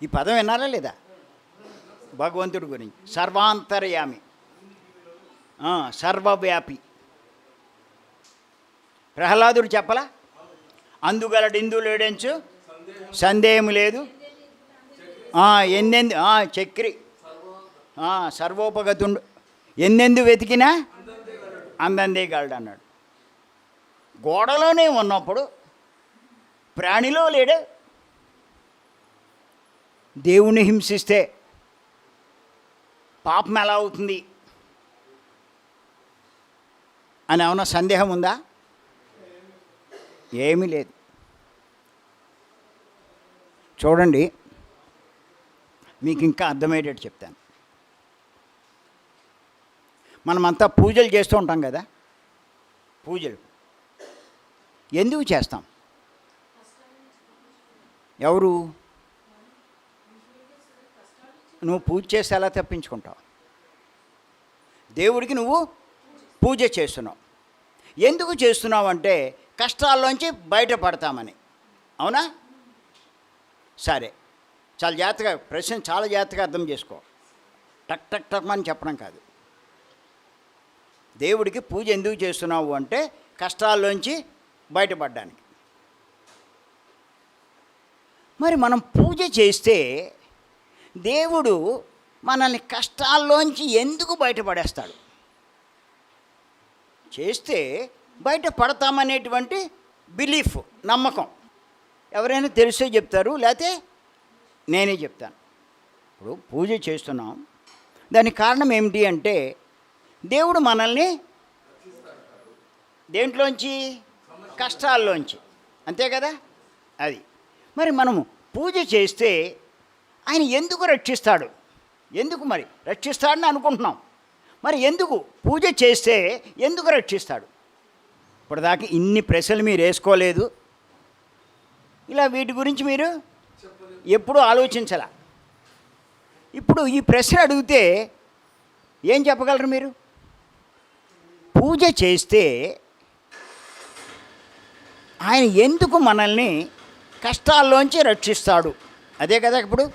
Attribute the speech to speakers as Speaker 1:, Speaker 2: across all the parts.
Speaker 1: ఈ పదం విన్నారా లేదా? భగవంతుడి గురించి సర్వాంతర్యామి, సర్వవ్యాపి. ప్రహ్లాదుడు చెప్పలా? అందుగలడు ఇందు లేడెంచు సందేహం లేదు, ఎన్నెందు చక్రి సర్వోపగతుండు, ఎన్నెందు వెతికినా అందందే గలడు అన్నాడు. గోడలోనే ఉన్నప్పుడు ప్రాణిలో లేడు. దేవుణ్ణి హింసిస్తే పాపం ఎలా అవుతుంది అని ఏమన్నా సందేహం ఉందా? ఏమీ లేదు. చూడండి, మీకు ఇంకా అర్థమయ్యేటట్టు చెప్తాను. మనమంతా పూజలు చేస్తూ ఉంటాం కదా. పూజలు ఎందుకు చేస్తాం? ఎవరు? నువ్వు పూజ చేసి ఎలా తప్పించుకుంటావు? దేవుడికి నువ్వు పూజ చేస్తున్నావు. ఎందుకు చేస్తున్నావు అంటే కష్టాల్లోంచి బయటపడతామని. అవునా? సరే, చాలా జాగ్రత్తగా ప్రశ్న చాలా జాగ్రత్తగా అర్థం చేసుకో. టక్ టక్ టక్ అని చెప్పడం కాదు. దేవుడికి పూజ ఎందుకు చేస్తున్నావు అంటే కష్టాల్లోంచి బయటపడడానికి. మరి మనం పూజ చేస్తే దేవుడు మనల్ని కష్టాల్లోంచి ఎందుకు బయటపడేస్తాడు? చేస్తే బయటపడతామనేటువంటి బిలీఫ్, నమ్మకం. ఎవరైనా తెలిసే చెప్తారు, లేకపోతే నేనే చెప్తాను. ఇప్పుడు పూజ చేస్తున్నాం, దానికి కారణం ఏమిటి అంటే దేవుడు మనల్ని దేంట్లోంచి? కష్టాల్లోంచి. అంతే కదా? అది మరి మనము పూజ చేస్తే ఆయన ఎందుకు రక్షిస్తాడు? ఎందుకు మరి రక్షిస్తాడని అనుకుంటున్నాం. మరి ఎందుకు పూజ చేస్తే ఎందుకు రక్షిస్తాడు? ఇప్పటిదాకా ఇన్ని ప్రశ్నలు మీరు వేసుకోలేదు. ఇలా వీటి గురించి మీరు ఎప్పుడూ ఆలోచించాల. ఇప్పుడు ఈ ప్రశ్న అడిగితే ఏం చెప్పగలరు మీరు? పూజ చేస్తే ఆయన ఎందుకు మనల్ని కష్టాల్లోంచి రక్షిస్తాడు? అదే కదా. ఇప్పుడు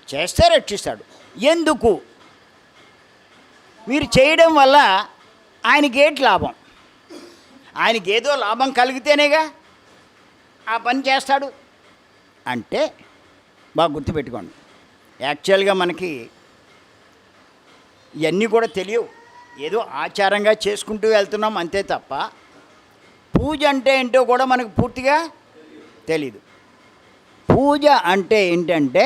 Speaker 1: చేస్తే రక్షిస్తాడు. ఎందుకు? మీరు చేయడం వల్ల ఆయనకి ఏంటి లాభం? ఆయనకి ఏదో లాభం కలిగితేనేగా ఆ పని చేస్తాడు. అంటే బాగా గుర్తుపెట్టుకోండి, యాక్చువల్గా మనకి ఇవన్నీ కూడా తెలియవు. ఏదో ఆచారంగా చేసుకుంటూ వెళ్తున్నాం అంతే తప్ప పూజ అంటే ఏంటో కూడా మనకు పూర్తిగా తెలీదు. పూజ అంటే ఏంటంటే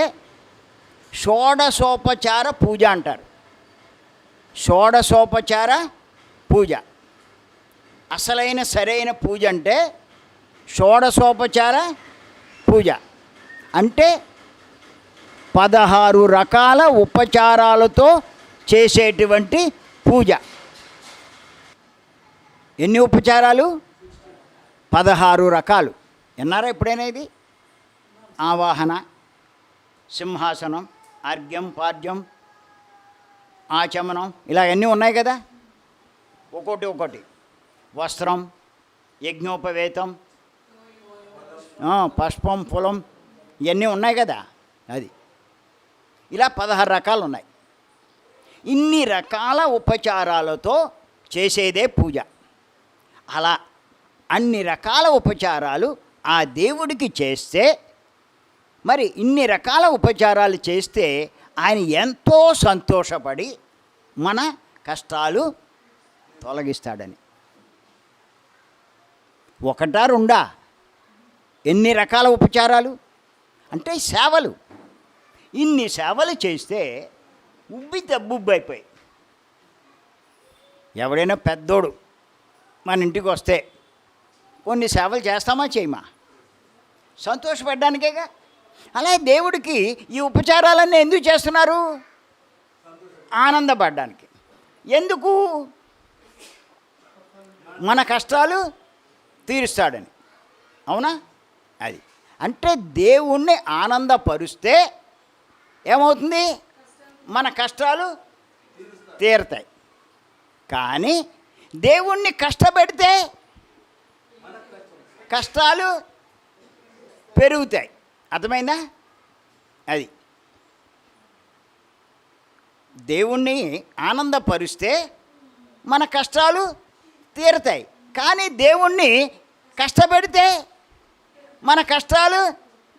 Speaker 1: షోడశోపచార పూజ అంటారు. షోడశోపచార పూజ. అసలైన సరైన పూజ అంటే షోడశోపచార పూజ. అంటే 16 రకాల ఉపచారాలతో చేసేటువంటి పూజ. ఎన్ని ఉపచారాలు? 16 రకాలు. విన్నారా ఎప్పుడైనా ఇది? ఆవాహన, సింహాసనం, అర్ఘ్యం, పార్ఘ్యం, ఆచమనం, ఇలా అన్నీ ఉన్నాయి కదా. ఒక్కొక్కటి. వస్త్రం, యజ్ఞోపవేతం, పుష్పం, ఫలం, ఇవన్నీ ఉన్నాయి కదా. అది ఇలా 16 రకాలు ఉన్నాయి. ఇన్ని రకాల ఉపచారాలతో చేసేదే పూజ. అలా అన్ని రకాల ఉపచారాలు ఆ దేవుడికి చేస్తే, మరి ఇన్ని రకాల ఉపచారాలు చేస్తే ఆయన ఎంతో సంతోషపడి మన కష్టాలు తొలగిస్తాడని. ఒకటా రెండా? ఎన్ని రకాల ఉపచారాలు అంటే సేవలు. ఇన్ని సేవలు చేస్తే ఉబ్బి తబ్బుబ్బైపోయి. ఎవడైనా పెద్దోడు మన ఇంటికి వస్తే కొన్ని సేవలు చేస్తామా చేయమా? సంతోషపడ్డానికేగా. అలాగే దేవుడికి ఈ ఉపచారాలన్నీ ఎందుకు చేస్తున్నారు? ఆనందపడ్డానికి. ఎందుకు? మన కష్టాలు తీరుస్తాడని. అవునా? అది అంటే దేవుణ్ణి ఆనందపరుస్తే ఏమవుతుంది? మన కష్టాలు తీరుతాయి. కానీ దేవుణ్ణి కష్టపెడితే కష్టాలు పెరుగుతాయి. అర్థమైందా? అది దేవుణ్ణి ఆనందపరిస్తే మన కష్టాలు తీరతాయి. కానీ దేవుణ్ణి కష్టపెడితే మన కష్టాలు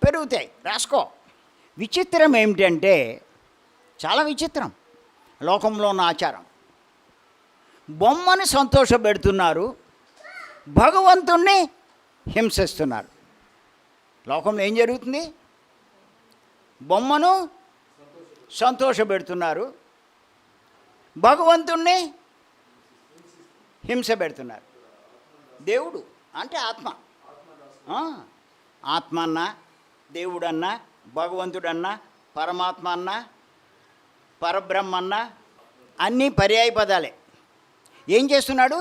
Speaker 1: పెరుగుతాయి. రాసుకో. విచిత్రం ఏమిటంటే, చాలా విచిత్రం లోకంలో ఉన్న ఆచారం. బొమ్మని సంతోషపెడుతున్నారు, భగవంతుణ్ణి హింసిస్తున్నారు. లోకంలో ఏం జరుగుతుంది? బొమ్మను సంతోషపెడుతున్నారు, భగవంతుణ్ణి హింస పెడుతున్నారు. దేవుడు అంటే ఆత్మ. ఆత్మ అన్నా, దేవుడన్నా, భగవంతుడన్నా, పరమాత్మ అన్నా, పరబ్రహ్మ అన్నా అన్నీ పర్యాయ పదాలే. ఏం చేస్తున్నాడు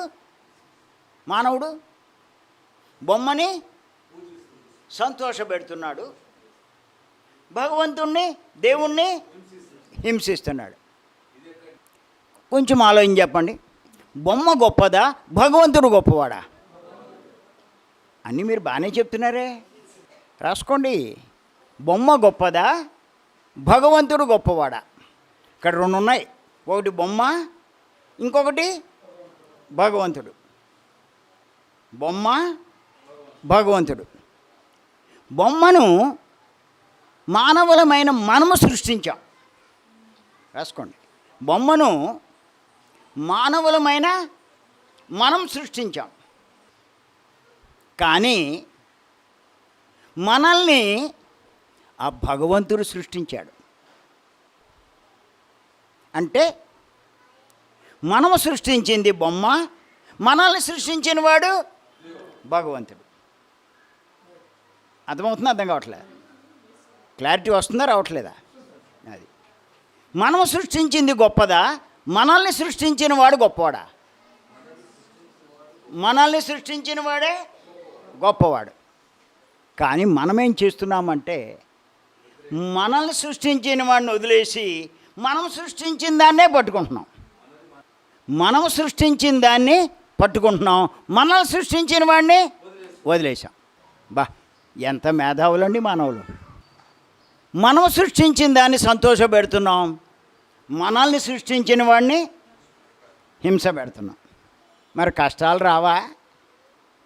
Speaker 1: మానవుడు? బొమ్మని సంతోషపెడుతున్నాడు, భగవంతుణ్ణి, దేవుణ్ణి హింసిస్తున్నాడు. కొంచెం ఆలోచన చెప్పండి. బొమ్మ గొప్పదా, భగవంతుడు గొప్పవాడా? అన్నీ మీరు బాగానే చెప్తున్నారే, రాసుకోండి. బొమ్మ గొప్పదా, భగవంతుడు గొప్పవాడా? ఇక్కడ రెండు ఉన్నాయి. ఒకటి బొమ్మ, ఇంకొకటి భగవంతుడు. బొమ్మ, భగవంతుడు. బొమ్మను మానవులమైన మనము సృష్టించాం. రాసుకోండి. బొమ్మను మానవులమైన మనం సృష్టించాం. కానీ మనల్ని ఆ భగవంతుడు సృష్టించాడు. అంటే మనము సృష్టించింది బొమ్మ, మనల్ని సృష్టించిన వాడు భగవంతుడు. అర్థమవుతుందా? అర్థం కావట్లేదు? క్లారిటీ వస్తుందా రావట్లేదా? అది మనము సృష్టించింది గొప్పదా, మనల్ని సృష్టించిన వాడు గొప్పవాడా? మనల్ని సృష్టించిన వాడే గొప్పవాడు. కానీ మనమేం చేస్తున్నామంటే, మనల్ని సృష్టించిన వాడిని వదిలేసి మనం సృష్టించిన దాన్నే పట్టుకుంటున్నాం. మనం సృష్టించిన దాన్ని పట్టుకుంటున్నాం, మనల్ని సృష్టించిన వాడిని వదిలేసాం. బా, ఎంత మేధావులండి మానవులు. మనం సృష్టించిన దాన్ని సంతోషపెడుతున్నాం, మనల్ని సృష్టించిన వాడిని హింస పెడుతున్నాం. మరి కష్టాలు రావా?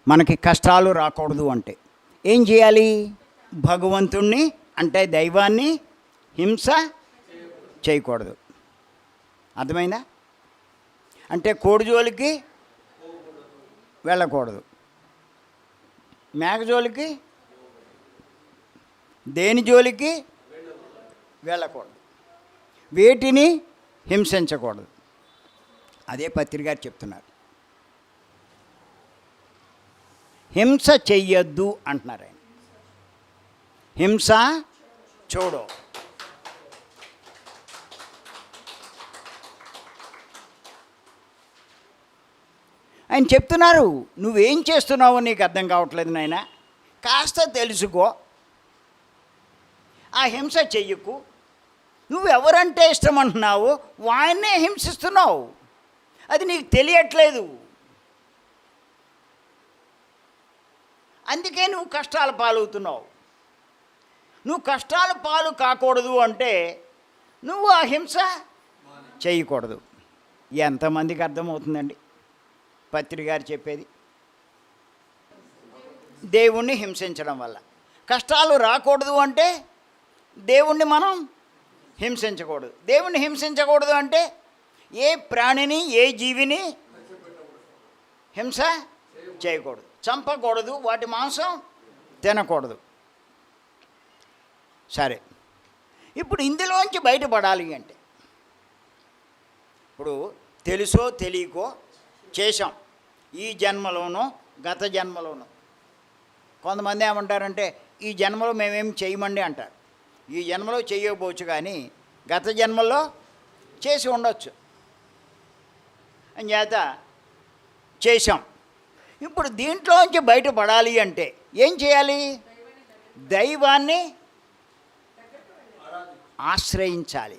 Speaker 1: మనకి కష్టాలు రాకూడదు అంటే ఏం చేయాలి? భగవంతుణ్ణి అంటే దైవాన్ని హింస చేయకూడదు. అర్థమైందా? అంటే కోడి జోలికి వెళ్ళకూడదు, మేక జోలికి, దేని జోలికి వెళ్ళకూడదు, వేటిని హింసించకూడదు. అదే పత్రిక గారు చెప్తున్నారు. హింస చెయ్యొద్దు అంటున్నారు ఆయన. హింస చూడో. ఆయన చెప్తున్నారు, నువ్వేం చేస్తున్నావో నీకు అర్థం కావట్లేదు నాయన, కాస్త తెలుసుకో, ఆ హింస చెయ్యకు. నువ్వెవరంటే ఇష్టం అంటున్నావు, వాడినే హింసిస్తున్నావు, అది నీకు తెలియట్లేదు. అందుకే నువ్వు కష్టాల పాలవుతున్నావు. నువ్వు కష్టాల పాలు కాకూడదు అంటే నువ్వు ఆ హింస చేయకూడదు. ఎంతమందికి అర్థమవుతుందండి పత్రిక గారు చెప్పేది? దేవుణ్ణి హింసించడం వల్ల కష్టాలు రాకూడదు అంటే దేవుణ్ణి మనం హింసించకూడదు. దేవుణ్ణి హింసించకూడదు అంటే ఏ ప్రాణిని, ఏ జీవిని హింస చేయకూడదు, చంపకూడదు, వాటి మాంసం తినకూడదు. సరే, ఇప్పుడు ఇందులోంచి బయటపడాలి అంటే, ఇప్పుడు తెలుసో తెలియకో చేశాం, ఈ జన్మలోనో గత జన్మలోనో. కొంతమంది ఏమంటారంటే, ఈ జన్మలో మేమేం చేయమండి అంటారు. ఈ జన్మలో చేయకపోవచ్చు, కానీ గత జన్మలో చేసి ఉండొచ్చు. అంచేత చేశాం. ఇప్పుడు దీంట్లోంచి బయటపడాలి అంటే ఏం చేయాలి? దైవాన్ని ఆశ్రయించాలి.